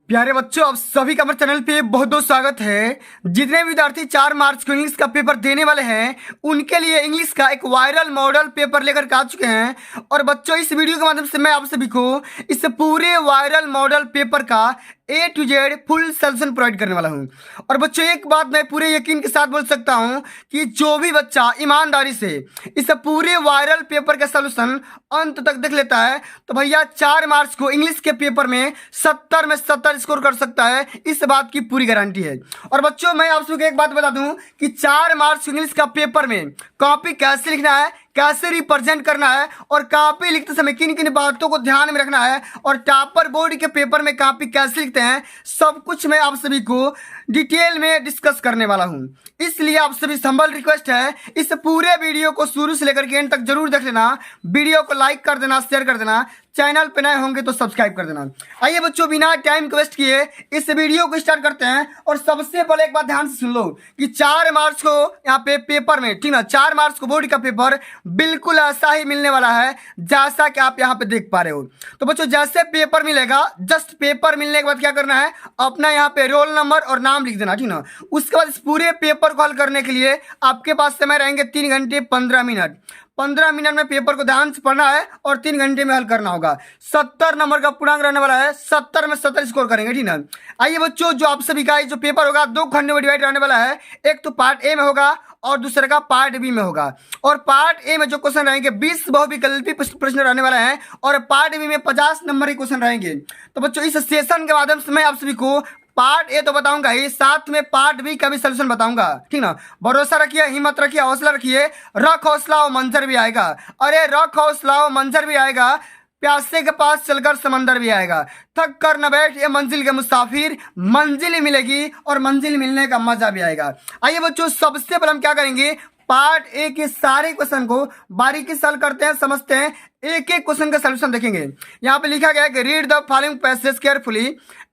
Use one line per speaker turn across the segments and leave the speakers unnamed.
प्यारे बच्चों, आप सभी का हमारे चैनल पे बहुत बहुत स्वागत है। जितने विद्यार्थी 4 मार्च को इंग्लिश का पेपर देने वाले हैं उनके लिए इंग्लिश का एक वायरल मॉडल पेपर लेकर के आ चुके हैं। और बच्चों, इस वीडियो के माध्यम से मैं आप सभी को इस पूरे वायरल मॉडल पेपर का A to Z full solution provide करने वाला हूं। और बच्चों, एक बात मैं पूरे यकीन के साथ बोल सकता हूं कि जो भी बच्चा ईमानदारी से इस पूरे वायरल पेपर का सोल्यूशन अंत तक देख लेता है तो भैया 4 मार्च को इंग्लिश के पेपर में 70 में 70 स्कोर कर सकता है। इस बात की पूरी गारंटी है। और बच्चों, मैं आप सबको एक बात बता दूं कि 4 मार्च को इंग्लिश का पेपर में कॉपी कैसे लिखना है, कैसे रिप्रेजेंट करना है और कॉपी लिखते समय किन किन बातों को ध्यान में रखना है और टॉपर बोर्ड के पेपर में कॉपी कैसे लिखते हैं, सब कुछ मैं आप सभी को डिटेल में डिस्कस करने वाला हूं। इसलिए आप सभी से हम्बल रिक्वेस्ट है, इस पूरे वीडियो को शुरू से लेकर के एंड तक जरूर देख लेना। वीडियो को लाइक कर देना, शेयर कर देना, चैनल पे नए होंगे तो सब्सक्राइब कर देना। आइए बच्चों, बिना टाइम वेस्ट किए इस वीडियो को स्टार्ट करते हैं। और सबसे पहले एक बात ध्यान से सुन लो कि 4 मार्च को यहाँ पे पेपर में, ठीक ना, 4 मार्च को बोर्ड का पेपर बिल्कुल ऐसा ही मिलने वाला है जैसा कि आप यहाँ पे देख पा रहे हो। तो बच्चों, जैसे पेपर मिलेगा, जस्ट पेपर मिलने के बाद क्या करना है, अपना यहाँ पे रोल नंबर और नाम लिख देना, ठीक ना। उसके बाद इस पूरे पेपर को हल करने के लिए आपके पास समय रहेंगे 3 घंटे 15 मिनट। 15 मिनट में पेपर को ध्यान से पढ़ना है और 3 घंटे में हल करना होगा। 70 नंबर का पूर्णांक रहने वाला है, 70 में 70 स्कोर करेंगे, ठीक ना। आइए बच्चों, जो आप सभी का जो पेपर होगा 2 खंडों में डिवाइड रहने वाला है। एक तो पार्ट ए में होगा और दूसरे का पार्ट बी में होगा। और पार्ट ए में जो क्वेश्चन रहेंगे 20 बहुविकल्पी प्रश्न रहने वाला है और पार्ट बी में 50 नंबर के क्वेश्चन रहेंगे। तो बच्चों, इस सेशन के माध्यम से मैं आप सभी को पार्ट ए तो बताऊंगा ही, साथ में पार्ट बी का भी सोल्यूशन बताऊंगा, ठीक ना। भरोसा रखिए, हिम्मत रखिए, हौसला रखिए। रख हौसला और मंजर भी आएगा। अरे रख हौसला और मंजर भी आएगा, प्यासे के पास चलकर समंदर भी आएगा। थक कर न बैठ ये मंजिल के मुसाफिर, मंजिल ही मिलेगी और मंजिल मिलने का मजा भी आएगा। आइए बच्चों, सबसे पहले हम क्या करेंगे, पार्ट ए के सारे क्वेश्चन को बारीकी से हल करते हैं, समझते हैं। एक एक क्वेश्चन का सोल्यूशन देखेंगे। यहाँ पे लिखा गया है कि read the following passage carefully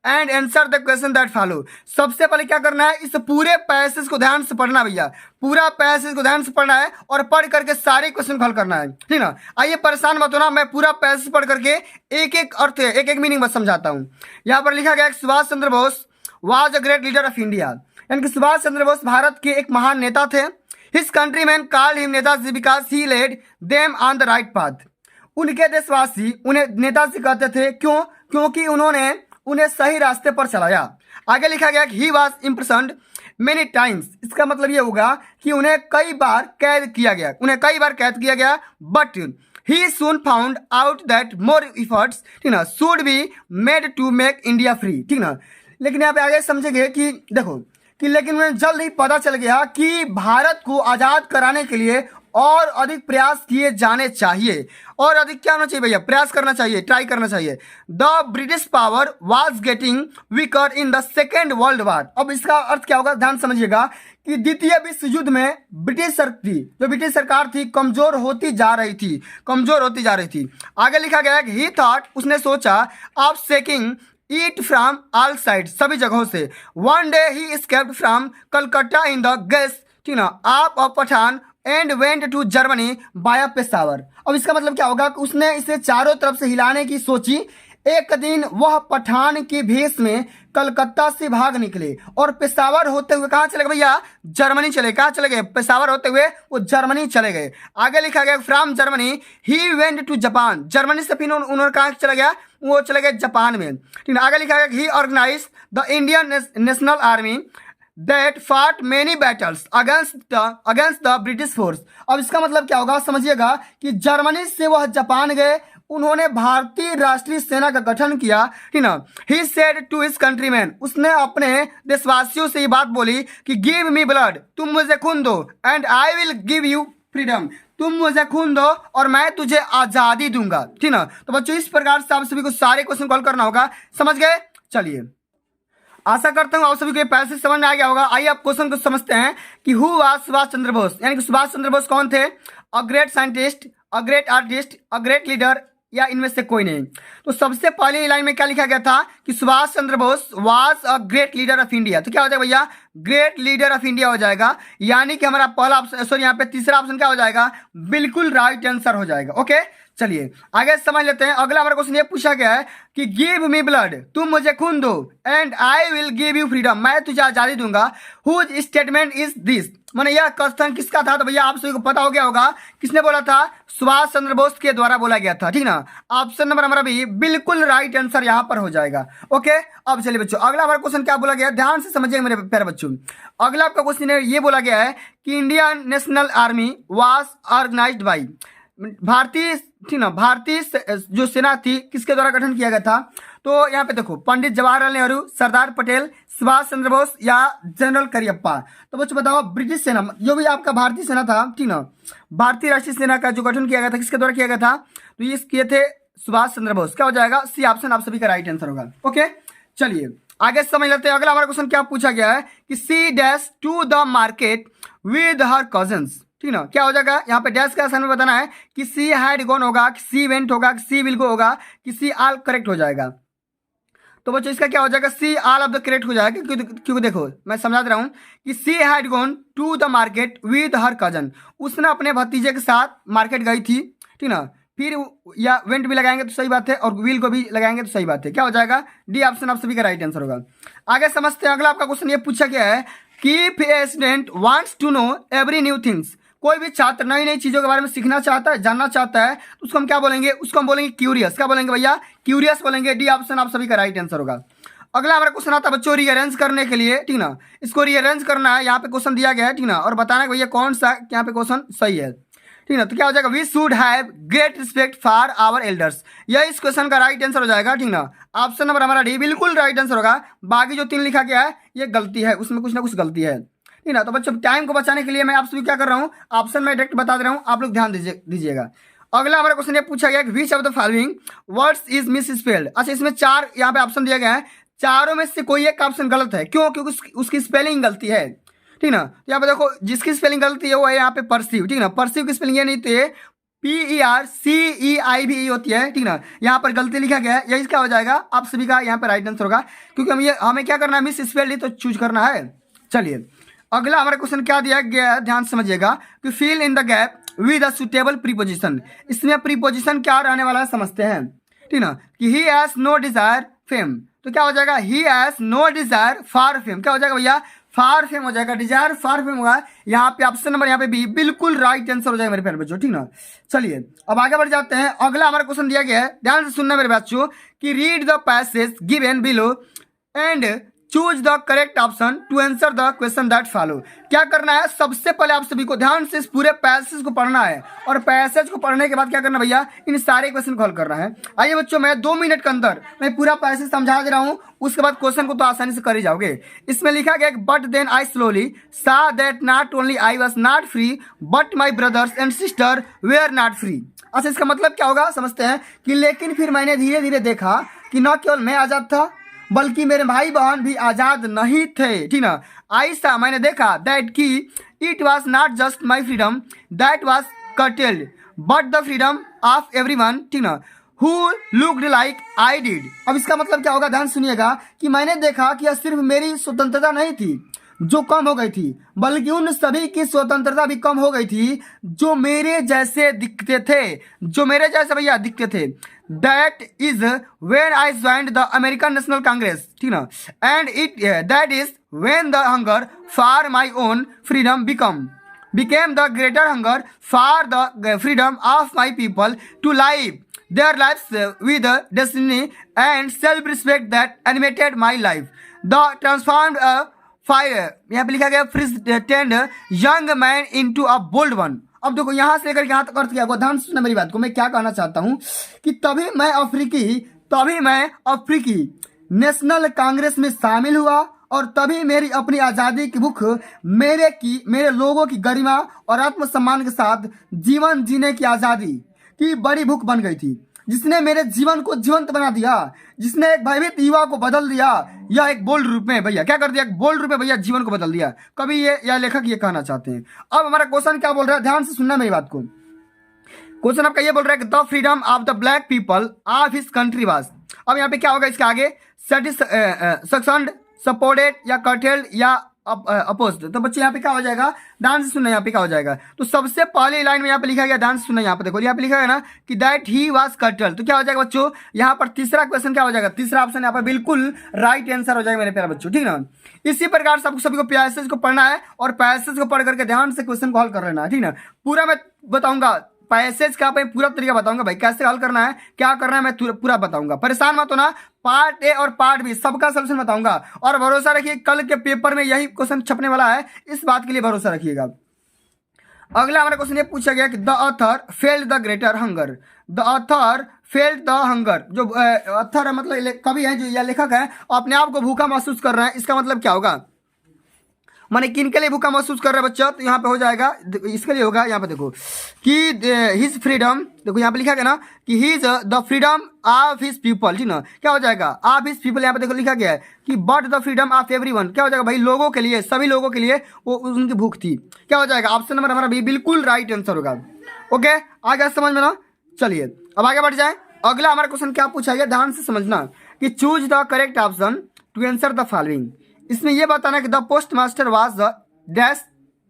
and answer the question that follow. सबसे पहले क्या करना है, इस पूरे पैसेज को ध्यान से पढ़ना भैया, पूरा पैसेज को ध्यान से पढ़ना है और पढ़ करके सारे क्वेश्चन को हल करना है, ठीक ना। आइए परेशान मत होना, मैं पूरा पैसेज पढ़ करके एक एक अर्थ, एक एक मीनिंग बस समझाता हूँ। यहाँ पर लिखा गया Subhash Chandra Bose was a great leader of India, यानी कि सुभाष चंद्र बोस भारत के एक महान नेता थे। His countryman called him Netaji because he led them on the right path. उनके देशवासी उन्हें नेताजी कहते थे, क्यों? क्योंकि उन्होंने उन्हें सही रास्ते पर चलाया। आगे लिखा गया कि ही वॉज इम्प्रेसन्ड मेनी टाइम्स। इसका मतलब ये होगा कि उन्हें कई बार कैद किया गया, but he soon found out that more efforts, ठीक ना, should be made to make India free, ठीक ना। लेकिन यहाँ पे आगे समझेंगे कि देखो कि लेकिन उन्हें जल्द ही पता चल गया कि भारत को आजाद कराने के लिए और अधिक प्रयास किए जाने चाहिए। और अधिक क्या होना चाहिए भैया, प्रयास करना चाहिए, ट्राई करना चाहिए। The British power was getting weaker in the second world war. अब इसका अर्थ क्या होगा, ध्यान समझिएगा कि द्वितीय विश्व युद्ध में ब्रिटिश सरकार थी कमजोर होती जा रही थी। आगे लिखा गया कि ही थॉट, उसने सोचा, ऑफ सेकिंग ईट फ्रॉम ऑल साइड, सभी जगहों से। One day he escaped from Calcutta in the guise, ठीक ना, of Pathan and went to Germany via Peshawar. अब इसका मतलब क्या होगा कि उसने इसे चारों तरफ से हिलाने की सोची। एक दिन वह पठान के भेष में कलकत्ता से भाग निकले और पेशावर होते हुए कहाँ चले गए भैया, जर्मनी चले। कहाँ चले गए, पेशावर होते हुए वो जर्मनी चले गए। आगे लिखा गया from Germany he went to Japan. Germany से फिर उन्होंने कहाँ चला गया, वो चले गए जापान में, ठीक है। आगे लिखा गया he organized the Indian national Army that fought many battles against the British force. अब इसका मतलब क्या होगा, समझिएगा कि जर्मनी से वह जापान गए, उन्होंने भारतीय राष्ट्रीय सेना का गठन किया, ठीक ना। He said to his countryman, उसने अपने देशवासियों से ये बात बोली कि गिव मी ब्लड, तुम मुझे खून दो, and I will give you freedom, तुम मुझे खून दो और मैं तुझे आजादी दूंगा, ठीक ना। तो बच्चों, इस प्रकार से आप सभी को सारे क्वेश्चन कॉल करना होगा, समझ गए। चलिए, आशा करता हूँ आप सभी को ये पैसेज समझ में आ गया होगा। आइए आप क्वेश्चन को समझते हैं कि हु वाज सुभाष चंद्र बोस, यानी कि सुभाष चंद्र बोस कौन थे, a great scientist, a great artist, a great leader, या इनमें से कोई नहीं। तो सबसे पहली लाइन में क्या लिखा गया था कि Subhash Chandra Bose was a great leader of India. तो क्या हो जाएगा भैया, ग्रेट लीडर ऑफ इंडिया हो जाएगा, यानी कि हमारा पहला ऑप्शन, सॉरी यहाँ पे तीसरा ऑप्शन क्या हो जाएगा, बिल्कुल राइट आंसर हो जाएगा। ओके, चलिए आगे समझ लेते हैं। अगला हमारा क्वेश्चन ये पूछा गया है कि गिव मी ब्लड, तुम मुझे खून दो, and I will give you freedom, मैं तुझे आजादी दूंगा। हुज स्टेटमेंट इज दिस, माने यह कथन किसका था? तो भैया आप सभी को पता हो गया होगा किसने बोला था? सुभाष चंद्र बोस के द्वारा बोला गया था, ठीक ना। ऑप्शन नंबर हमारा भी बिल्कुल राइट आंसर यहाँ पर हो जाएगा। ओके, अब चलिए बच्चों अगला हमारा क्वेश्चन क्या बोला गया है, ध्यान से समझिए मेरे प्यारे बच्चों। अगला आपका क्वेश्चन है, ये बोला गया है कि Indian national army was organised by, भारतीय, ठीक ना, भारतीय जो सेना थी किसके द्वारा गठन किया गया था? तो यहाँ पे देखो, पंडित जवाहरलाल नेहरू, सरदार पटेल, सुभाष चंद्र बोस या जनरल करियप्पा। तो बच्चों बताओ, ब्रिटिश सेना जो भी आपका भारतीय सेना था, ठीक ना, भारतीय राष्ट्रीय सेना का जो गठन किया गया था किसके द्वारा किया गया था? तो ये किए थे सुभाष चंद्र बोस। क्या हो जाएगा? सी ऑप्शन आप सभी का राइट आंसर होगा। ओके, चलिए आगे समझ लेते हैं। अगला हमारा क्वेश्चन क्या पूछा गया है कि she dash to the market with her cousins, ठीक ना। क्या हो जाएगा यहाँ पे? डैश का आसान में बताना है कि सी हैड गॉन होगा, कि सी वेंट होगा, कि सी विल गो होगा, कि सी ऑल करेक्ट हो जाएगा। तो बच्चों इसका क्या हो जाएगा? See all of the correct हो जाएगा, क्योंकि देखो मैं समझा दे रहा हूँ कि she had gone to the market with her cousin, उसने अपने भतीजे के साथ मार्केट गई थी, ठीक ना। फिर या वेंट भी लगाएंगे तो सही बात है, और विल को भी लगाएंगे तो सही बात है। क्या हो जाएगा? डी ऑप्शन आप सभी का राइट आंसर होगा। आगे समझते हैं। अगला आपका क्वेश्चन ये पूछा गया है कि if a student wants to know every new things, कोई भी छात्र नई नई चीजों के बारे में सीखना चाहता है, जानना चाहता है, तो उसको हम क्या बोलेंगे? उसको हम बोलेंगे क्यूरियस। क्या बोलेंगे भैया? क्यूरियस बोलेंगे। डी ऑप्शन आप सभी का राइट आंसर होगा। अगला हमारा क्वेश्चन आता है बच्चों रीअरेंज करने के लिए, ठीक ना। इसको रीअरेंज करना है, यहाँ पे क्वेश्चन दिया गया है, ठीक ना, और बताना है भैया कौन सा यहाँ पे क्वेश्चन सही है, ठीक ना। तो क्या हो जाएगा? We should have great respect for our elders, यह इस क्वेश्चन का राइट आंसर हो जाएगा, ठीक ना। ऑप्शन नंबर हमारा डी बिल्कुल राइट आंसर होगा। बाकी जो 3 लिखा गया है ये गलती है, उसमें कुछ ना कुछ गलती है, ठीक ना। तो बच्चों टाइम को बचाने के लिए मैं आप सभी क्या कर रहा हूँ, ऑप्शन में डायरेक्ट बता दे रहा हूँ, आप लोग ध्यान दीजिएगा। अगला हमारा क्वेश्चन ये पूछा गया कि which of the following words is miss spelled. अच्छा, इसमें 4 यहाँ पे ऑप्शन दिया गया है, चारों में से कोई एक ऑप्शन गलत है। क्यों? क्योंकि उसकी स्पेलिंग गलती है, ठीक ना। यहाँ पे देखो जिसकी स्पेलिंग गलती है वो है यहाँ पे परसीव, ठीक ना। परसीव की स्पेलिंग ये नहीं थी, PERCEIV होती है, ठीक ना। यहाँ पर गलती लिखा गया है, यही क्या हो जाएगा? आप सभी का यहाँ पर राइट आंसर होगा, क्योंकि हमें क्या करना है? मिस स्पेल्ड ही तो चूज करना है। चलिए अगला हमारा क्वेश्चन क्या दिया गया है, ध्यान समझिएगा कि fill in the gap with a suitable preposition. इसमें प्रीपोजिशन क्या रहने वाला है समझते हैं, ठीक ना। कि he has no desire fame, तो क्या हो जाएगा? He has no desire for fame. क्या हो जाएगा भैया? फॉर फेम हो जाएगा, डिजायर फॉर फेम होगा। यहाँ पे ऑप्शन नंबर यहाँ पे बी बिल्कुल राइट आंसर हो जाएगा मेरे प्यारे बच्चों, ठीक ना। चलिए अब आगे बढ़ जाते हैं। अगला हमारा क्वेश्चन दिया गया है, ध्यान से सुनना मेरे बच्चों, कि read the passage given below and choose the correct option to answer the question that follow. क्या करना है? सबसे पहले आप सभी को ध्यान से इस पूरे पैसेज को पढ़ना है, और पैसेज को पढ़ने के बाद क्या करना भैया? इन सारे क्वेश्चन को हल करना है। आइए बच्चों, मैं 2 मिनट के अंदर मैं पूरा पैसेज समझा दे रहा हूँ, उसके बाद क्वेश्चन को तो आसानी से कर ही जाओगे। इसमें लिखा गया but then I slowly saw that not only I was not free but my brothers and sister were not free. अच्छा, इसका मतलब क्या होगा समझते हैं कि लेकिन फिर मैंने धीरे धीरे देखा कि न केवल मैं आजाद था बल्कि मेरे भाई बहन भी आजाद नहीं थे, ठीक ना। ऐसा मैंने देखा दैट कि it was not just my freedom that was curtailed but the freedom of everyone, ठीक ना, who looked like I did. अब इसका मतलब क्या होगा? ध्यान सुनिएगा कि मैंने देखा कि यह सिर्फ मेरी स्वतंत्रता नहीं थी जो कम हो गई थी, बल्कि उन सभी की स्वतंत्रता भी कम हो गई थी जो मेरे जैसे दिखते थे, जो मेरे जैसे भैया दिखते थे। That is when I joined the American National Congress, ठीक ना, and that is when the hunger for my own freedom became the greater hunger for the freedom of my people to live their lives with destiny and self-respect that animated my life. The transformed fire, यहाँ पे लिखा गया frightened young man into a bold one. अब देखो यहाँ से लेकर यहाँ तक अर्थ क्या होगा? ध्यान सुनना मेरी बात को। मैं क्या कहना चाहता हूँ कि तभी मैं अफ्रीकी नेशनल कांग्रेस में शामिल हुआ, और तभी मेरी अपनी आज़ादी की भूख मेरे लोगों की गरिमा और आत्मसम्मान के साथ जीवन जीने की आज़ादी की बड़ी भूख बन गई थी, जिसने मेरे जीवन को जीवंत बना दिया, जिसने एक भयभीत युवा को बदल दिया। यह एक बोल्ड रूप में भैया क्या कर दिया? एक बोल्ड रूप में भैया जीवन को बदल दिया। कभी ये या लेखक ये कहना चाहते हैं। अब हमारा क्वेश्चन क्या बोल रहा है? ध्यान से सुनना मेरी बात को। क्वेश्चन आपका ये बोल रहा है कि the freedom of the black people of his country was. अब यहाँ पे क्या होगा? इसके आगे सेटिस्फैक्शन, सपोर्टेड या कर्टेल्ड या अपोज्ड। तो बच्चे यहाँ पे क्या हो जाएगा, ध्यान से सुनना, यहाँ पे क्या हो जाएगा। तो सबसे पहले लाइन में यहाँ पे लिखा गया, ध्यान से सुनना, यहाँ पे देखो, यहाँ पे लिखा है ना कि दैट ही वाज कटल। तो क्या हो जाएगा बच्चों, यहाँ पर तीसरा क्वेश्चन क्या हो जाएगा, तीसरा ऑप्शन यहाँ पर बिल्कुल राइट आंसर हो जाएगा मेरे प्यारे बच्चों, ठीक ना। इसी प्रकार से आपको सभी को पैसेज को पढ़ना है और पैसेज को पढ़ करके ध्यान से क्वेश्चन को हल कर लेना है, ठीक ना। पूरा मैं बताऊंगा पैसेज का, मैं पूरा तरीका बताऊंगा भाई, कैसे हल करना है, क्या करना है, मैं पूरा बताऊंगा, परेशान मत होना। पार्ट ए और पार्ट बी सबका सोल्यूशन बताऊंगा और भरोसा रखिए कल के पेपर में यही क्वेश्चन छपने वाला है, इस बात के लिए भरोसा रखिएगा। अगला हमारा क्वेश्चन ये पूछा गया कि the author failed the greater hunger. The author failed the hunger, जो ऑथर है मतलब कवि है, जो या लेखक है, अपने आप को भूखा महसूस कर रहे हैं, इसका मतलब क्या होगा, माने किन के लिए भूखा महसूस कर रहे हैं बच्चा। तो यहाँ पे हो जाएगा, इसके लिए होगा, यहाँ पे देखो कि हिज फ्रीडम, देखो यहाँ पे लिखा गया ना कि his the freedom of his people, ठीक ना। क्या हो जाएगा, ऑफ हिज पीपल, यहाँ पे देखो लिखा गया है कि but the freedom of everyone, क्या हो जाएगा भाई, लोगों के लिए, सभी लोगों के लिए वो उनकी भूख थी। क्या हो जाएगा, ऑप्शन नंबर हमारा भी बिल्कुल राइट आंसर होगा। ओके, आगे समझ में ना। चलिए अब आगे बढ़ जाए। अगला हमारा क्वेश्चन क्या पूछा गया, ध्यान से समझना कि choose the correct option to answer the following. इसमें यह बताना कि the postmaster was the dash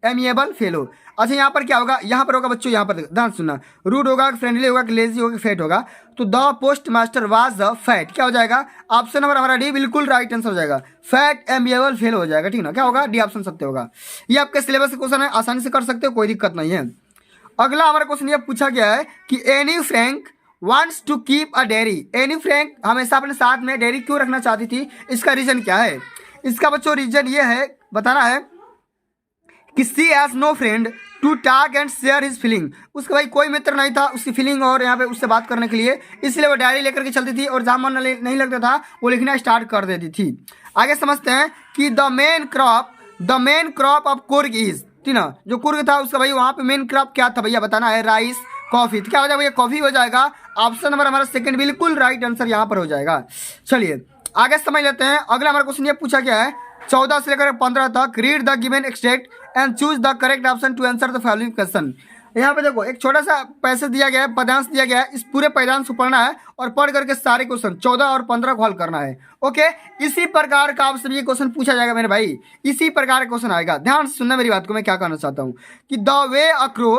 amiable fellow. अच्छा यहाँ पर क्या होगा, यहाँ पर होगा बच्चों, यहाँ पर ध्यान सुनना, रूड होगा, फ्रेंडली होगा, लेजी होगा, फेट होगा। तो the postmaster was the fat, क्या हो जाएगा, ऑप्शन नंबर हमारा डी बिल्कुल राइट आंसर हो जाएगा, फैट एमिएबल फेलो हो जाएगा, ठीक ना। क्या होगा, डी ऑप्शन सत्य होगा। ये आपके सिलेबस का क्वेश्चन है, आसानी से कर सकते हो, कोई दिक्कत नहीं है। अगला हमारा क्वेश्चन ये पूछा गया है कि Anne Frank wants to keep a diary. Anne Frank हमेशा अपने साथ में डेयरी क्यों रखना चाहती थी, इसका रीजन क्या है। इसका बच्चों रीजन ये है, बताना है कि she has no friend to talk and share his feeling. उसका भाई कोई मित्र नहीं था उसकी फीलिंग और यहाँ पे उससे बात करने के लिए, इसलिए वो डायरी लेकर के चलती थी और जहाँ मन नहीं लगता था वो लिखना स्टार्ट कर देती थी। आगे समझते हैं कि the main crop of Coorg is, ठीक ना। जो कुर्ग था उसका भाई वहाँ पे मेन क्रॉप क्या था भैया, बताना है, राइस, कॉफी। तो क्या हो जाएगा भैया, कॉफी हो जाएगा, ऑप्शन नंबर हमारा सेकंड बिल्कुल राइट आंसर यहाँ पर हो जाएगा। चलिए आगे समझ लेते हैं। अगला हमारा क्वेश्चन ये पूछा गया है 14 से लेकर 15 तक, read the given extract and choose the correct option to answer the following question. यहाँ पे देखो एक छोटा सा पैसेज दिया गया है, पदांश दिया गया है, इस पूरे पदांश को पढ़ना है और पढ़ करके सारे क्वेश्चन 14 और 15 को हल करना है। ओके, इसी प्रकार का आपसे ये क्वेश्चन पूछा जाएगा मेरे भाई, इसी प्रकार का क्वेश्चन आएगा। ध्यान से सुनना मेरी बात को, मैं क्या कहना चाहता हूँ कि the way a crow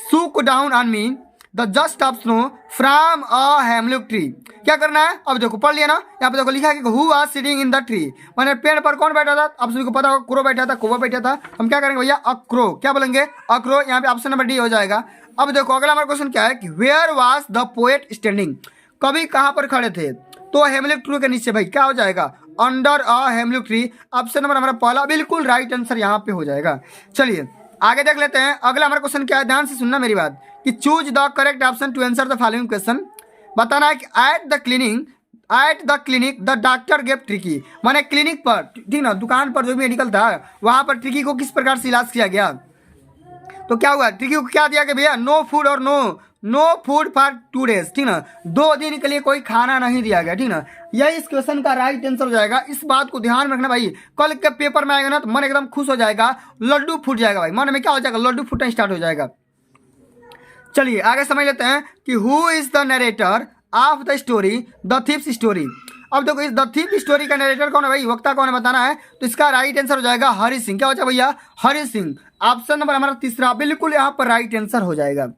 shook down on me the dust of snow from a hemlock tree. क्या करना है, अब देखो पढ़ लिया ना, यहाँ पे देखो लिखा है कि who was sitting in the tree, माने पेड़ पर कौन बैठा था, आप सभी को पता होगा, क्रो बैठा था, कौवा बैठा था। हम क्या करेंगे भैया, अक्रो, क्या बोलेंगे, अक्रो। यहाँ पे ऑप्शन नंबर डी हो जाएगा। अब देखो अगला हमारा क्वेश्चन क्या है कि where was the poet standing, कवि कहाँ पर खड़े थे। तो हेमलॉक ट्री के नीचे भाई, क्या हो जाएगा, under a hemlock tree, option number हमारा पहला बिल्कुल राइट आंसर यहाँ पे हो जाएगा। चलिए आगे देख लेते हैं। अगला हमारा क्वेश्चन क्या है, ध्यान से सुनना मेरी बात कि choose the correct option to answer the following question. बताना है कि at the clinic the doctor gave tricky, माने क्लिनिक पर, ठीक ना, दुकान पर जो भी मेडिकल था वहां पर ट्रिकी को किस प्रकार से इलाज किया गया। तो क्या हुआ, ट्रिकी को क्या दिया गया भैया, नो फूड और नो फूड फॉर 2 days, ठीक ना, 2 दिन के लिए कोई खाना नहीं दिया गया, ठीक ना। यही इस क्वेश्चन का राइट आंसर हो जाएगा। इस बात को ध्यान में रखना भाई, कल के पेपर में आएगा ना तो मन एकदम खुश हो जाएगा, लड्डू फूट जाएगा भाई, मन में क्या हो जाएगा, लड्डू फूटना स्टार्ट हो जाएगा। चलिए आगे समझ लेते हैं कि who is the narrator of the story the thieves story. अब देखो इस द थीफ स्टोरी का नरेटर कौन है भाई, वक्ता कौन है, बताना है। तो इसका राइट आंसर हो जाएगा हरि सिंह। क्या हो जाएगा भैया, हरि सिंह, ऑप्शन नंबर हमारा तीसरा बिल्कुल यहाँ पर राइट आंसर हो जाएगा।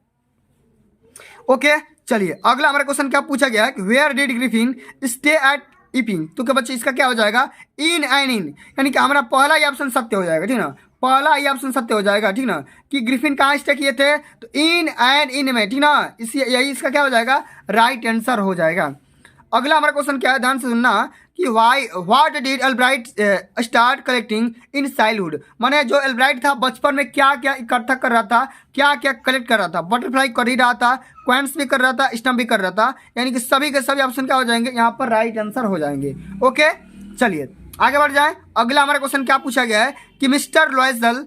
ओके, चलिए अगला हमारा क्वेश्चन क्या पूछा गया है कि where did Griffin stay at Epping. तो क्या बच्चे इसका क्या हो जाएगा, इन एंड इन, यानी कि हमारा पहला ही ऑप्शन सत्य हो जाएगा, ठीक ना, पहला ही ऑप्शन सत्य हो जाएगा, ठीक ना, कि ग्रिफिन कहाँ स्टे किए थे, तो इन एंड इन में, ठीक ना, यही इसका क्या हो जाएगा, राइट आंसर हो जाएगा। अगला हमारा क्वेश्चन क्या है, ध्यान से सुनना कि what did Albright start collecting in childhood, माने जो एल्ब्राइट था बचपन में क्या क्या इकट्ठा कर रहा था, क्या क्या कलेक्ट कर रहा था, बटरफ्लाई कर ही रहा था, क्वेंस भी कर रहा था, स्टम्प भी कर रहा था, यानी कि सभी के सभी ऑप्शन क्या हो जाएंगे, यहाँ पर राइट आंसर हो जाएंगे। ओके, चलिए आगे बढ़ जाए। अगला हमारा क्वेश्चन क्या पूछा गया है कि मिस्टर लॉयजल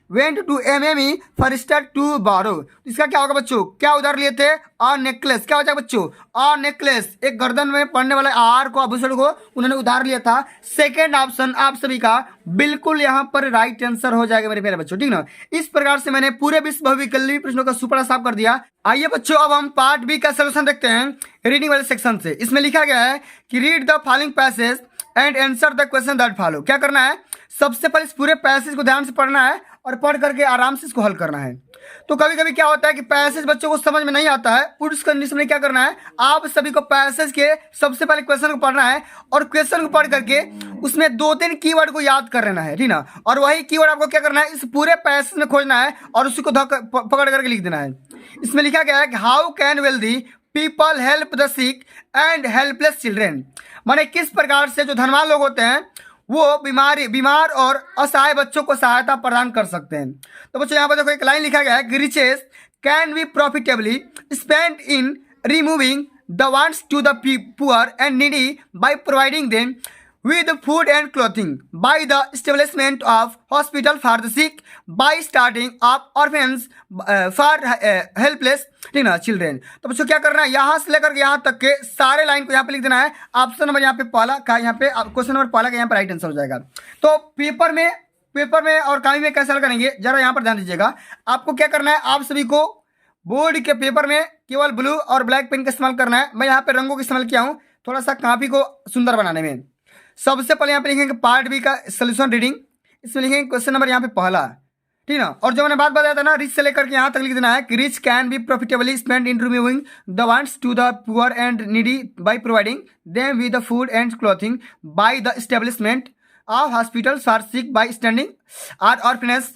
वेंट टू एमएमई फॉर स्टार टू बोरो। इसका क्या होगा बच्चों, क्या उधार लिए थे, अ नेकलेस। क्या हो जाएगा बच्चों, अ नेकलेस, एक गर्दन में पड़ने वाले आहार को, आभूषण को उन्होंने उधार लिया था। सेकंड ऑप्शन आप सभी का बिल्कुल यहाँ पर राइट आंसर हो जाएगा मेरे प्यारे बच्चों, ठीक ना। इस प्रकार से मैंने पूरे विश्व विकल्पी प्रश्नों का सुपड़ा साफ कर दिया। आइए बच्चों अब हम पार्ट बी का सोल्यूशन देखते हैं रीडिंग वाले सेक्शन से। इसमें लिखा गया है कि read the following passage and answer the question that follow. क्या करना है, सबसे पहले इस पूरे पैसेज को ध्यान से पढ़ना है और पढ़ करके आराम से इसको हल करना है। तो कभी कभी क्या होता है कि पैसेज बच्चों को समझ में नहीं आता है, उस कंडीशन में क्या करना है, आप सभी को पैसेज के सबसे पहले क्वेश्चन को पढ़ना है और क्वेश्चन को पढ़ करके उसमें 2-3 कीवर्ड को याद कर लेना है, ठीक ना। और वही कीवर्ड आपको क्या करना है, इस पूरे पैसेज में खोजना है और उसी को पकड़ करके लिख देना है। इसमें लिखा गया है कि how can wealthy people help the sick and helpless children, माने किस प्रकार से जो धनवान लोग होते हैं वो बीमार और असहाय बच्चों को सहायता प्रदान कर सकते हैं। तो बच्चों यहाँ पर देखो एक लाइन लिखा गया है, riches can be profitably spend in removing the wants to the poor and needy by providing them with food and clothing, by the establishment of hospital for the sick, by starting up orphans for helpless children। तो बच्चों क्या करना है, यहाँ से लेकर के यहाँ तक के सारे लाइन को यहाँ पे लिख देना है। ऑप्शन नंबर यहाँ पे पहला का, यहाँ पे क्वेश्चन नंबर पहला का यहाँ पे राइट आंसर हो जाएगा। तो पेपर में और कॉपी में कैसे हल करेंगे जरा यहाँ पर ध्यान दीजिएगा। आपको क्या करना है, आप सभी को बोर्ड के पेपर में केवल ब्लू और ब्लैक पेन का इस्तेमाल करना है। मैं यहाँ पे रंगों का इस्तेमाल किया हूँ थोड़ा सा कॉपी को सुंदर बनाने में। सबसे पहले यहाँ पे लिखेंगे पार्ट बी का सोल्यूशन रीडिंग, इसमें लिखेंगे क्वेश्चन नंबर यहाँ पे पहला, ठीक ना। और जो मैंने बात बताया था ना, रिच से लेकर के यहाँ तक लिख देना है कि rich can be profitably spend in removing the wants to the poor and needy by providing them with the food and clothing by the establishment of hospitals for sick by standing are orphanages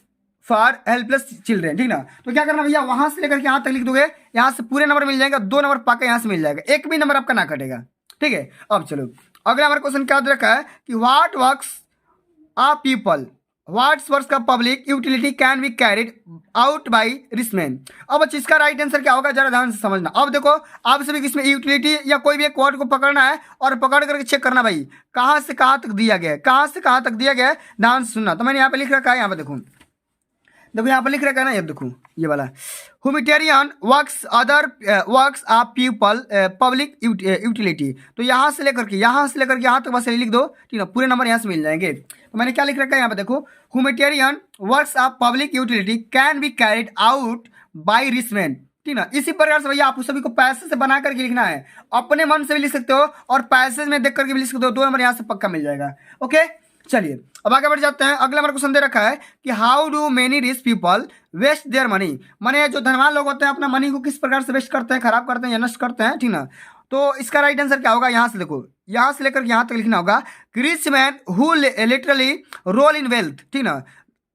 for helpless children, ठीक ना। तो क्या करना भैया, वहां से लेकर के यहाँ तक लिख दोगे, यहाँ से पूरे नंबर मिल जाएगा, 2 नंबर पक्का यहाँ से मिल जाएगा, एक भी नंबर आपका ना कटेगा, ठीक है। अब चलो अगला हमारा क्वेश्चन क्या रखा है कि what works a people, what's works का public utility can be carried out by rich man. अब बच्चे इसका राइट आंसर क्या होगा जरा ध्यान से समझना। अब देखो आप सभी इसमें यूटिलिटी या कोई भी एक वर्ड को पकड़ना है और पकड़ करके चेक करना भाई कहाँ से कहाँ तक दिया गया है, कहाँ से कहाँ तक दिया गया है, ध्यान से सुनना। तो मैंने यहाँ पे लिख रखा है, यहाँ पे देखो यहाँ पर लिख रखा है ना, ये देखो ये वाला humanitarian works other works of people public utility. तो यहाँ से लेकर के यहाँ तक बस लिख दो, ठीक है, पूरे नंबर यहाँ से मिल जाएंगे। तो मैंने क्या लिख रखा है यहाँ पे देखो, humanitarian works of public utility can be carried out by Richman, ठीक ना। इसी प्रकार से भैया आपको सभी को पैसेज से बना करके लिखना है, अपने मन से भी लिख सकते हो और पैसेज में देख करके भी लिख सकते हो, 2 नंबर यहाँ से पक्का मिल जाएगा। ओके चलिए अब आगे बढ़ जाते हैं। अगला हमारा क्वेश्चन दे रखा है कि how do many rich people waste their money, माने जो धनवान लोग होते हैं अपना मनी को किस प्रकार से वेस्ट करते हैं, खराब करते हैं या नष्ट करते हैं, ठीक ना। तो इसका राइट आंसर क्या होगा, यहाँ से देखो, यहाँ से लेकर यहाँ तक लिखना होगा, rich man who literally roll in wealth, ठीक ना,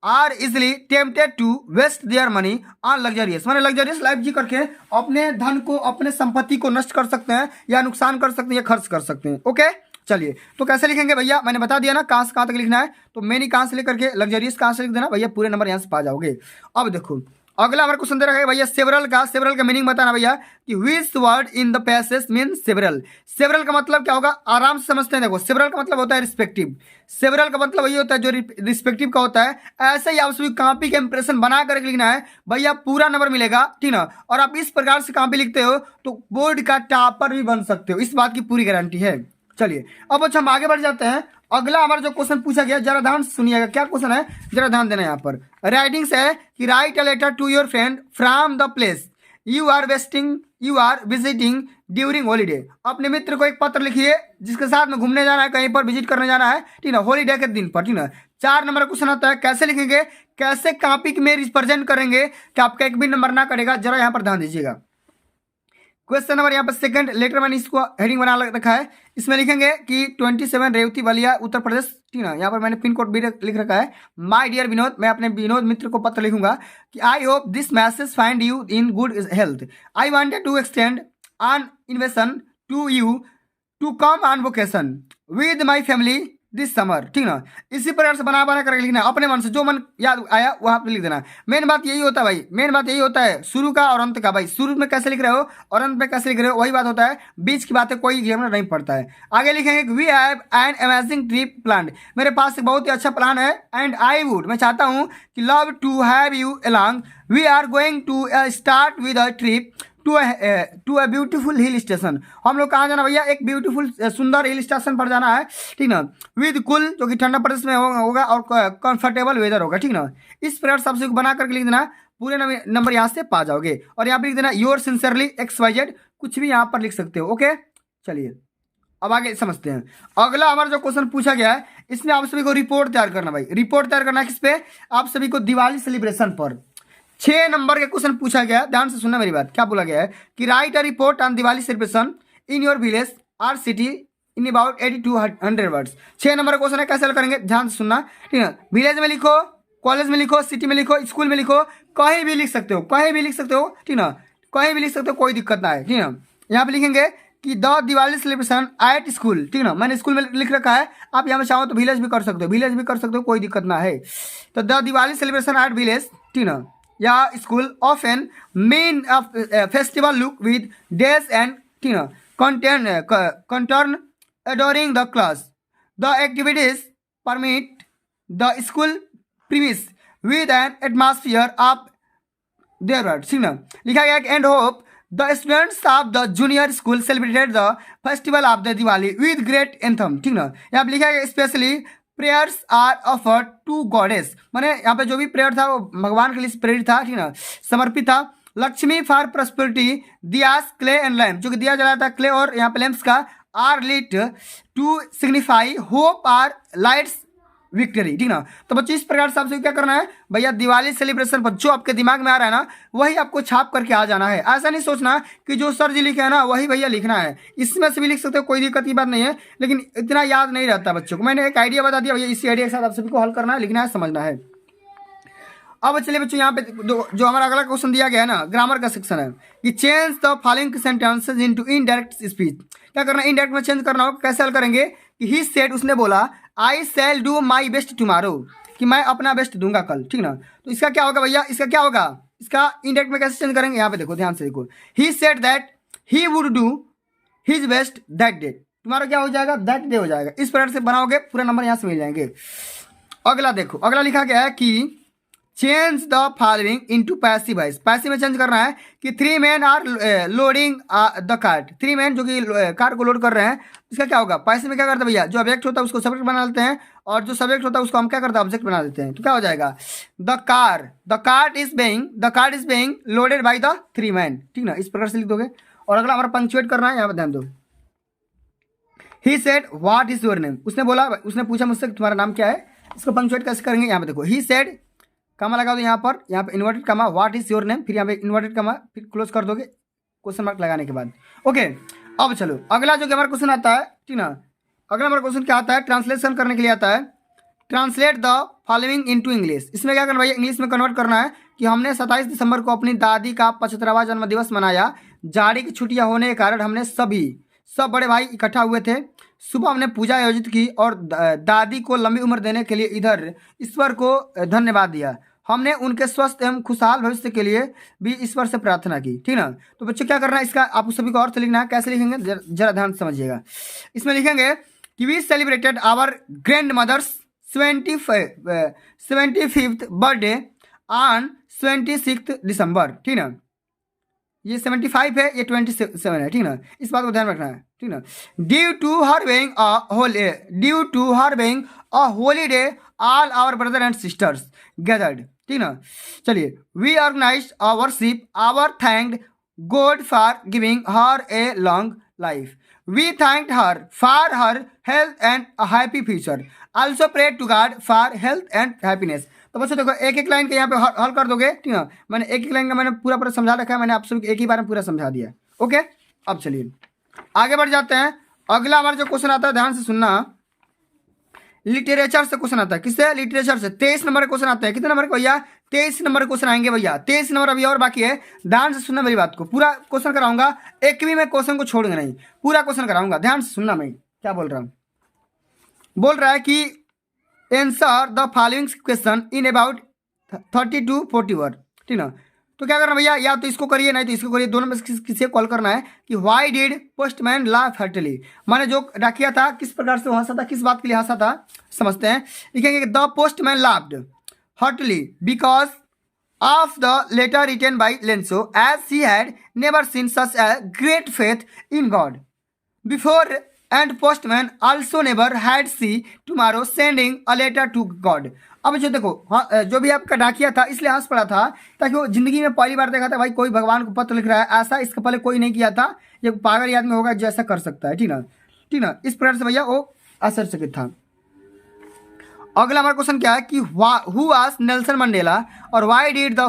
are easily tempted to waste their money on luxurious, माने लग्जरियस लाइफ जी करके अपने धन को, अपने संपत्ति को नष्ट कर सकते हैं या नुकसान कर सकते हैं या खर्च कर सकते हैं। ओके चलिए तो कैसे लिखेंगे भैया, मैंने बता दिया ना कहाँ से कहाँ तक लिखना है। तो मैंने कहाँ से लेकर के लग्जरियस कहाँ से लिख देना भैया, पूरे नंबर यहाँ से पा जाओगे। अब देखो अगला हमारा क्वेश्चन दे रखा है भैया सेवरल का मीनिंग बताना भैया कि which word in the passage mean several. Several का मतलब क्या होगा, आराम से समझते हैं। देखो सेवरल का मतलब होता है रिस्पेक्टिव, सेवरल का मतलब वही होता है जो रिस्पेक्टिव का होता है। ऐसे ही आप सभी कॉपी के इंप्रेशन बना करके लिखना है भैया, पूरा नंबर मिलेगा, ठीक ना। और आप इस प्रकार से कॉपी लिखते हो तो बोर्ड का टॉपर भी बन सकते हो, इस बात की पूरी गारंटी है। चलिए अब अच्छा हम आगे बढ़ जाते हैं। अगला हमारा जो क्वेश्चन पूछा गया जरा ध्यान सुनिएगा, क्या क्वेश्चन है जरा ध्यान देना। यहाँ पर राइटिंग्स है कि write a letter to your friend from the place you are visiting during holiday. अपने मित्र को एक पत्र लिखिए जिसके साथ में घूमने जाना है, कहीं पर विजिट करने जाना है, ठीक ना, हॉलीडे के दिन पर, ठीक ना। 4 नंबर का क्वेश्चन आता है, कैसे लिखेंगे, कैसे कॉपी में रिप्रेजेंट करेंगे कि आपका एक भी नंबर ना कटेगा, जरा यहाँ पर ध्यान दीजिएगा। क्वेश्चन नंबर यहाँ पर सेकंड लेटर मैंने इसको हेडिंग बना रखा है, इसमें लिखेंगे कि 27 रेवती बलिया उत्तर प्रदेश, ठीक ना। यहाँ पर मैंने पिन कोड भी लिख रखा है, माय डियर विनोद, मैं अपने विनोद मित्र को पत्र लिखूंगा कि I hope this message find you in good health, I wanted to extend an invitation to you to come on vacation with my family this summer, ठीक ना। इसी प्रकार से बना कर लिखना है, अपने मन से जो मन याद आया वहां पे लिख देना। मेन बात यही होता है भाई, मेन बात यही होता है शुरू का और अंत का। भाई शुरू में कैसे लिख रहे हो और अंत में कैसे लिख रहे हो वही बात होता है, बीच की बातें कोई एग्जामिनर नहीं पढ़ता है। आगे लिखेंगे we have an amazing trip plan, मेरे पास एक बहुत ही अच्छा प्लान है, एंड आई वुड, मैं चाहता हूँ कि love to have you along, we are going to start with a trip to a beautiful hill station. हम लोग कहाँ जाना भैया, एक ब्यूटीफुल सुंदर हिल स्टेशन पर जाना है, ठीक ना, विद कुल जो कि ठंडा प्रदेश में होगा और कंफर्टेबल वेदर होगा, ठीक ना। इस प्रकार सबसे बना करके लिख देना, पूरे नंबर यहाँ से पा जाओगे। और यहाँ पे लिख देना योर सिंसियरली XYZ, कुछ भी यहाँ पर लिख सकते हो। ओके चलिए अब आगे समझते हैं। अगला हमारा जो क्वेश्चन पूछा गया है इसमें आप सभी को रिपोर्ट तैयार करना भाई, रिपोर्ट तैयार करना किस पे, आप सभी को दिवाली सेलिब्रेशन पर। 6 नंबर का क्वेश्चन पूछा गया है, ध्यान से सुनना मेरी बात। क्या बोला गया है कि write a report on Diwali celebration in your village or city in about 80 to 100 words. 6 number का क्वेश्चन है, कैसे हल करेंगे ध्यान से सुनना, ठीक है। विलेज में लिखो, कॉलेज में लिखो, सिटी में लिखो, स्कूल में लिखो, कहीं भी लिख सकते हो, कहीं भी लिख सकते हो, ठीक ना, कहीं भी लिख सकते हो, कोई दिक्कत ना है, ठीक ना। यहाँ पे लिखेंगे कि the Diwali celebration at school, ठीक ना, मैंने स्कूल में लिख रखा है, आप यहाँ पे चाहो तो विलेज भी कर सकते हो, विलेज भी कर सकते हो, कोई दिक्कत ना है। तो the Diwali celebration at village, ठीक ना, या school of an main festival look with days and, ठीक ना, कंटर्न during the class. The activities permit the school premise with an atmosphere of their words. ठीक ना, लिखा गया कि and hope the students of the junior school celebrated the festival of the Diwali with great anthem. ठीक ना, यहाँ पे लिखा गया specially prayers are offered to goddess, माने यहाँ पे जो भी प्रेयर था वो भगवान के लिए प्रेरित था, ठीक ना, समर्पित था। Lakshmi for prosperity, diyas clay and lamp, जो कि दिया जलाया था क्ले और यहाँ पे लैम्प्स का, are lit to signify hope or lights victory, ठीक ना। तो बच्चों इस प्रकार से आपसे क्या करना है भैया, दिवाली सेलिब्रेशन पर जो आपके दिमाग में आ रहा है ना वही आपको छाप करके आ जाना है। ऐसा नहीं सोचना कि जो सर जी लिखे हैं ना वही भैया लिखना है, इसमें से भी लिख सकते हो, कोई दिक्कत की बात नहीं है, लेकिन इतना याद नहीं रहता बच्चों को। मैंने एक आइडिया बता दिया भैया, इसी आइडिया के साथ आप सभी को हल करना है, लिखना है, समझना है। अब चलिए बच्चों यहाँ पे जो हमारा अगला क्वेश्चन दिया गया है ना, ग्रामर का सेक्शन है कि change the following sentences into indirect speech. क्या करना है, इनडायरेक्ट में चेंज करना होगा। कैसे हल करेंगे कि ही सेड, उसने बोला, I shall do my best tomorrow, कि मैं अपना बेस्ट दूंगा कल, ठीक ना। तो इसका क्या होगा भैया, इसका क्या होगा, इसका इनडायरेक्ट में कैसे चेंज करेंगे, यहाँ पे देखो, ध्यान से देखो, he said that he would do his best that day, तुम्हारा क्या हो जाएगा, दैट डे हो जाएगा। इस प्रकार से बनाओगे पूरा नंबर यहाँ से मिल जाएंगे। अगला देखो, अगला लिखा गया है कि change the following into passive voice. Passive में चेंज करना है कि 3 men are loading the cart, 3 men जो कि कार को लोड कर रहे हैं। इसका क्या होगा, पैसिव में क्या करते हैं भैया, जो ऑब्जेक्ट होता है उसको सब्जेक्ट बना लेते हैं, और जो सब्जेक्ट होता है उसको हम क्या करते हैं, ऑब्जेक्ट बना देते हैं। तो क्या हो जाएगा, the cart is being loaded by the 3 men, ठीक ना, इस प्रकार से लिख दोगे। और अगला हमारा पंक्चुएट करना है, यहाँ पर ध्यान दो। He said what is your name, उसने बोला, उसने पूछा मुझसे तुम्हारा नाम क्या है, इसको पंक्चुएट कैसे करेंगे, यहाँ पे देखो, ही सेड, कमा लगा दो यहाँ पर इन्वर्टेड कमा, व्हाट इज योर नेम, फिर यहाँ पे इन्वर्टेड कमा, फिर क्लोज कर दोगे क्वेश्चन मार्क लगाने के बाद। ओके, अब चलो अगला जो कि हमारा क्वेश्चन आता है, ठीक ना, अगला हमारा क्वेश्चन क्या आता है, ट्रांसलेशन करने के लिए आता है, translate the following into English. इसमें क्या करना भैया, इंग्लिश में कन्वर्ट करना है कि हमने 27 दिसंबर को अपनी दादी का 75वां जन्मदिवस मनाया। जाड़ी की छुट्टियां होने के कारण हमने सब बड़े भाई इकट्ठा हुए थे। सुबह हमने पूजा आयोजित की और दादी को लंबी उम्र देने के लिए इधर ईश्वर को धन्यवाद दिया। हमने उनके स्वस्थ एवं खुशहाल भविष्य के लिए भी ईश्वर से प्रार्थना की, ठीक ना। तो बच्चों क्या करना है, इसका आप सभी को अर्थ लिखना है। कैसे लिखेंगे जरा ध्यान से समझिएगा। इसमें लिखेंगे कि we celebrated our grandmother's 75th birthday on 26 December, ठीक ना। ये 75 है, ये 27 है, ठीक ना, इस बात को ध्यान रखना है, ठीक ना। Due to her being a holiday all our brother and sisters gathered, ठीक ना। चलिए, we organised a worship our thanked God for giving her a long life. We thanked her for her health and a happy future, also pray to God for health and happiness. तो बच्चों देखो, एक एक line के यहाँ पे हल कर दोगे, ठीक है। मैंने एक एक लाइन का मैंने पूरा समझा रखा है, मैंने आप सभी एक ही बार में पूरा समझा दिया। ओके, अब चलिए आगे बढ़ जाते हैं। अगला हमारा जो क्वेश्चन आता है, ध्यान से सुनना, लिटरेचर से क्वेश्चन आता है। किससे, लिटरेचर से। 23 नंबर का क्वेश्चन आता है। कितने नंबर का भैया, 23 नंबर क्वेश्चन आएंगे भैया। 23 नंबर अभी और बाकी है, ध्यान से सुनना मेरी बात को। पूरा क्वेश्चन कराऊंगा, एक भी मैं क्वेश्चन को छोड़ूंगा नहीं, पूरा क्वेश्चन कराऊंगा। ध्यान से सुनना, मैं क्या बोल रहा हूँ। बोल रहा है कि answer the following question in about 30 to 40 word, ठीक ना। तो क्या करना भैया, या तो इसको करिए नहीं तो इसको करिए, दोनों में किसे कॉल करना है कि why did postman laugh heartily, माने जो डाकिया था किस प्रकार से हंसा था, किस बात के लिए हंसा था, समझते हैं। लिखेंगे the postman laughed heartily because of the letter written by Lencho as he had never seen such a great faith in God before and postman also never had see tomorrow sending a letter to God. अब जो देखो, हाँ, जो भी आपका डाकिया था इसलिए हंस पड़ा था ताकि वो जिंदगी में पहली बार देखा था भाई कोई भगवान को पत्र लिख रहा है, ऐसा इसके पहले कोई नहीं किया था। ये पागल आदमी होगा जैसा कर सकता है, ठीक ना, ठीक ना। इस प्रकार से भैया वो आश्चर्यचकित था। अगला हमारा क्वेश्चन क्या है कि हु वाज नेल्सन मंडेला और why did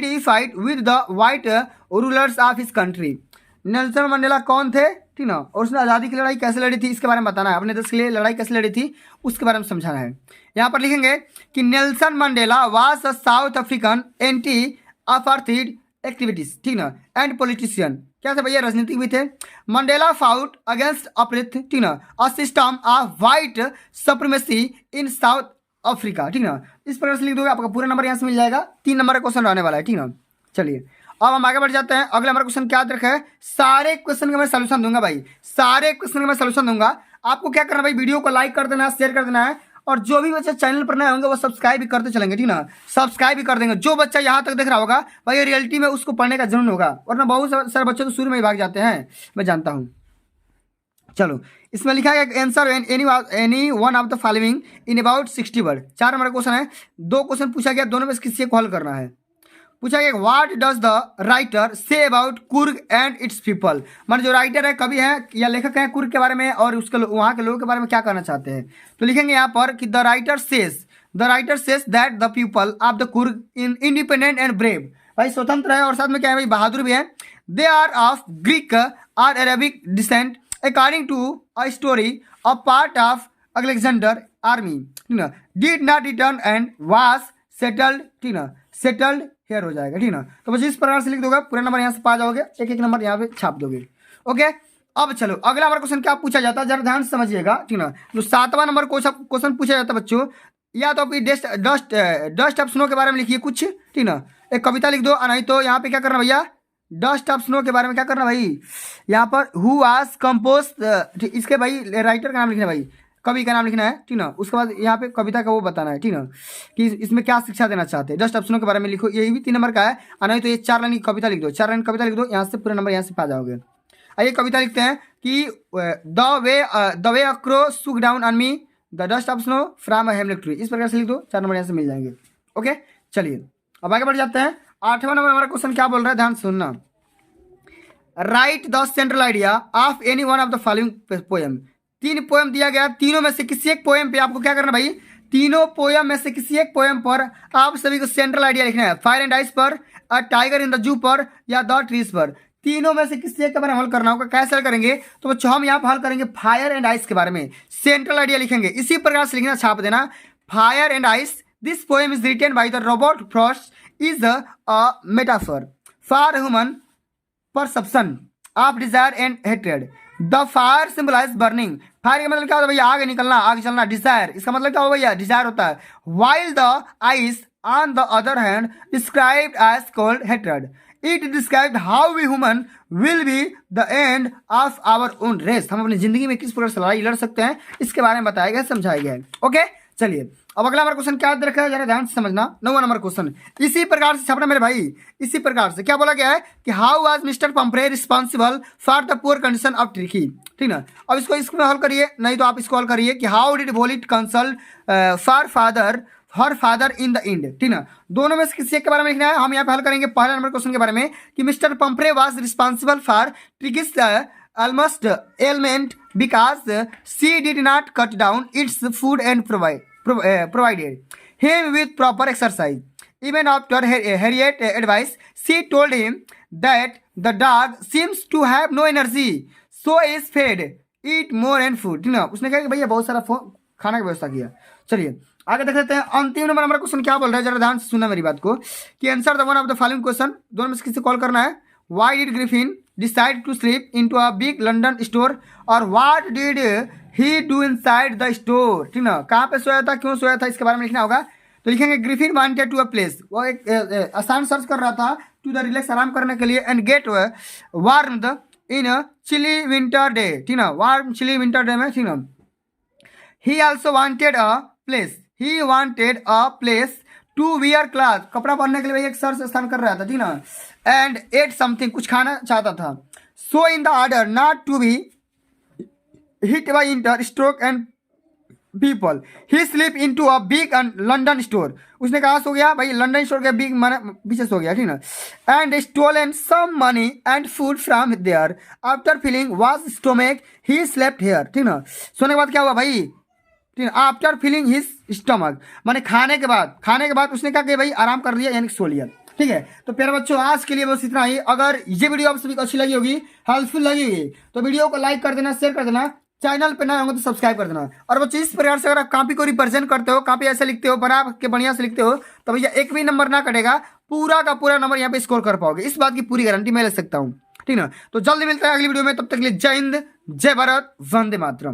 he fight with the white rulers of his country. Nelson Mandela कौन थे, ठीक ना, और उसने आज़ादी की लड़ाई कैसे लड़ी थी इसके बारे में बताना है। अपने देश के लिए लड़ाई कैसे लड़ी थी उसके बारे में समझाना है। यहाँ पर लिखेंगे कि Nelson Mandela was a south African anti apartheid activities, ठीक ना, एंड पॉलिटिशियन। क्या थे भैया, राजनीतिक भी थे। मंडेला फाउट अगेंस्ट अपरिथ, ठीक ना, a system of white supremacy in South Africa, ठीक ना। इस प्रकार से लिख दोगे, आपका पूरा नंबर यहाँ से मिल जाएगा। 3 नंबर का क्वेश्चन रहने वाला है, ठीक ना। चलिए अब हम आगे बढ़ जाते हैं। अगला हमारा क्वेश्चन क्या रखा है, सारे क्वेश्चन का मैं सोल्यूशन दूंगा भाई, सारे क्वेश्चन का मैं सोल्यूशन दूंगा। आपको क्या करना है भाई, वीडियो को लाइक कर देना है, शेयर कर देना है, और जो भी बच्चे चैनल पर नए होंगे वो सब्सक्राइब भी करते चलेंगे, ठीक ना, सब्सक्राइब भी कर देंगे। जो बच्चा यहाँ तक देख रहा होगा भाई रियलिटी में उसको पढ़ने का जरूर होगा, वरना बहुत सारे बच्चे तो शुरू में ही भाग जाते हैं, मैं जानता हूँ। चलो इसमें लिखा है answer any one of the following in about 60 word. 4 number question है, 2 क्वेश्चन पूछा गया, दोनों में से किसी को हल करना है। पूछा गया what does the writer say about Coorg and it's people. मान जो राइटर है, कवि है या लेखक है कुर्ग के बारे में और उसके वहाँ के लोगों के बारे में क्या कहना चाहते हैं। तो लिखेंगे यहाँ पर कि the writer says that the people of the Coorg in independent and brave. भाई स्वतंत्र है और साथ में क्या है भाई, बहादुर भी है। दे आर ऑफ ग्रीक और Arabic descent according to a story a part of Alexander army, ठीक ना, did not return and was settled, ठीक ना, सेटल्ड हेयर हो जाएगा, ठीक ना। तो बस इस प्रकार से लिख दोगे, पूरा नंबर यहाँ से पा जाओगे, एक एक नंबर यहाँ पे छाप दोगे। ओके अब चलो अगला हमारा क्वेश्चन क्या पूछा जाता है, जरा ध्यान से समझिएगा, ठीक ना। जो 7वां नंबर क्वेश्चन पूछा जाता है बच्चों, या तो डस्ट ऑफ स्नो के बारे में लिखिए कुछ, ठीक ना, एक कविता लिख दो, नहीं तो यहाँ पे क्या करना भैया, डस्ट ऑफ स्नो के बारे में क्या करना भाई, यहाँ पर हु वाज कंपोज, इसके भाई राइटर का नाम लिखना भाई, कवि का नाम लिखना है, ठीक ना। उसके बाद यहाँ पे कविता का वो बताना है, ठीक ना, कि इसमें क्या शिक्षा देना चाहते हैं। डस्ट ऑप्शनों के बारे में लिखो, यही भी 3 नंबर का है, और नहीं तो ये 4 लाइन की कविता लिख दो, 4 लाइन कविता लिख दो, यहाँ से पूरा नंबर यहाँ से पा जाओगे। आइए कविता लिखते हैं कि the way a crow shook down on me the dust of snow from a hemlock tree. इस प्रकार से लिख दो, 4 नंबर यहाँ से मिल जाएंगे। ओके चलिए अब आगे बढ़ जाते हैं। 8वां नंबर हमारा क्वेश्चन क्या बोल रहा है, ध्यान सुनना। Right the central idea of any one of the following poem. 3 poem दिया गया, तीनों में से किसी एक पोएम पे आपको क्या करना भाई, तीनों पोएम में से किसी एक पोएम पर आप सभी को सेंट्रल आइडिया लिखना है। फायर एंड आइस पर, a tiger in the zoo पर, या द ट्रीज पर। तीनों में से किसी एक के बारे में हल करना होगा। कैसे हल करेंगे, तो बच्चों हम यहाँ पर हल करेंगे फायर एंड आइस के बारे में, सेंट्रल आइडिया लिखेंगे, इसी प्रकार से लिखना, छाप देना, fire and ice. This poem is written by the Robert Frost is a metaphor for human perception of desire and hatred. The fire symbolise burning. Fire का मतलब क्या होता है भैया, आगे निकलना, आगे चलना। डिजायर, इसका मतलब क्या होगा भैया, डिजायर होता है। While the ice on the other hand described as cold hatred. It described how we human will be the end of our own race. हम अपनी जिंदगी में किस प्रकार से लड़ाई लड़ सकते हैं इसके बारे में बताया गया, समझाया गया है। ओके चलिए अब अगला हमारा क्वेश्चन क्या रखा है, जरा ध्यान से समझना। 9वां नंबर क्वेश्चन इसी प्रकार से छपना मेरे भाई, इसी प्रकार से क्या बोला गया है कि how was Mister Pumphrey responsible for the poor condition of Tricki, ठीक ना। अब इसको हल करिए, नहीं तो आप इसको हल करिए कि how did Violet consult for father her father in the end, ठीक ना। दोनों में से किसी एक के बारे में लिखना है। हम यहाँ पे हल करेंगे पहला नंबर क्वेश्चन के बारे में कि Mister Pumphrey was responsible for Tricki's almost ailment because she did not cut down its food and provided him with proper exercise. Even after Harriet's advice, she told him that the dog seems to have no energy, so is fed, eat more and food, ठीक ना। उसने कहा कि भैया बहुत सारा खाना की व्यवस्था किया। चलिए आगे देख लेते हैं। अंतिम नंबर हमारा क्वेश्चन क्या बोल रहा है, जरा ध्यान से सुनना मेरी बात को कि answer the one of the following question. दोनों में से किसी कॉल करना है। Why did Griffin decide to sleep into a big London store, और what did he do inside the store, ठीक ना। कहाँ पे सोया था, क्यों सोया था, इसके बारे में लिखना होगा। तो लिखेंगे Griffin wanted to a place, वो एक आसान सर्च कर रहा था, टू द रिलैक्स, आराम करने के लिए, and get warmed in chilly winter day, ठीक ना, वार्म चिली विंटर डे में, ठीक ना। He also wanted a place to wear cloth, कपड़ा पहनने के लिए एक सर से स्थान कर रहा था, ठीक ना। एंड एट समथिंग, कुछ खाना चाहता था। So in the order not to be hit by inter stroke and people he sleep into a big London store. उसने कहा सो गया भाई, लंदन स्टोर के बिग पीछे सो गया, ठीक ना। And stolen some money and food from there after feeling was stomach he slept here, ठीक ना। सोने के बाद क्या हुआ भाई, ठीक है, आफ्टर फीलिंग हिज स्टमक, माने खाने के बाद उसने कहा कि भाई आराम कर लिया यानी सो लिया। ठीक है, तो प्यारे बच्चों आज के लिए बस इतना ही। अगर ये वीडियो आप सभी को अच्छी लगी होगी, हेल्पफुल लगी होगी, तो वीडियो को लाइक कर देना, शेयर कर देना, चैनल पे नए होंगे तो सब्सक्राइब कर देना। और बच्चों इस प्रकार से अगर आप कॉपी को रिप्रेजेंट करते हो, कॉपी ऐसे लिखते हो, बना के बढ़िया से लिखते हो, तो भैया एक भी नंबर ना कटेगा, पूरा का पूरा नंबर यहाँ पे स्कोर कर पाओगे, इस बात की पूरी गारंटी मैं ले सकता हूँ। ठीक ना, तो जल्दी मिलता है अगली वीडियो में, तब तक के लिए जय हिंद, जय भारत, वंदे मातरम।